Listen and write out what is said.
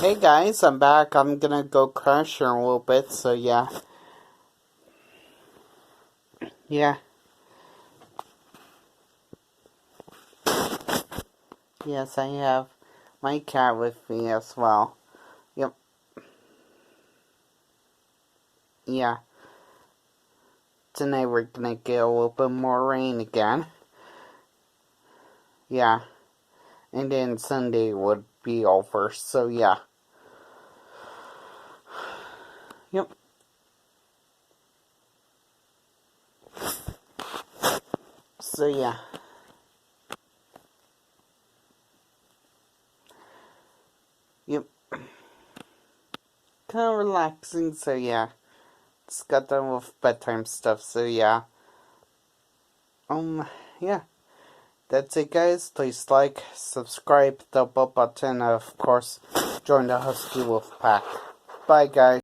Hey guys, I'm back. I'm gonna go crash here in a little bit, so yeah. Yeah. Yes, I have my cat with me as well. Yep. Yeah. Tonight we're gonna get a little bit more rain again. Yeah. And then Sunday would be over, so yeah. Yep. So yeah. Yep. Kinda relaxing, so yeah. Just got done with bedtime stuff, so yeah. Yeah. That's it, guys. Please like, subscribe, the bell button, and of course, join the Husky Wolf Pack. Bye, guys.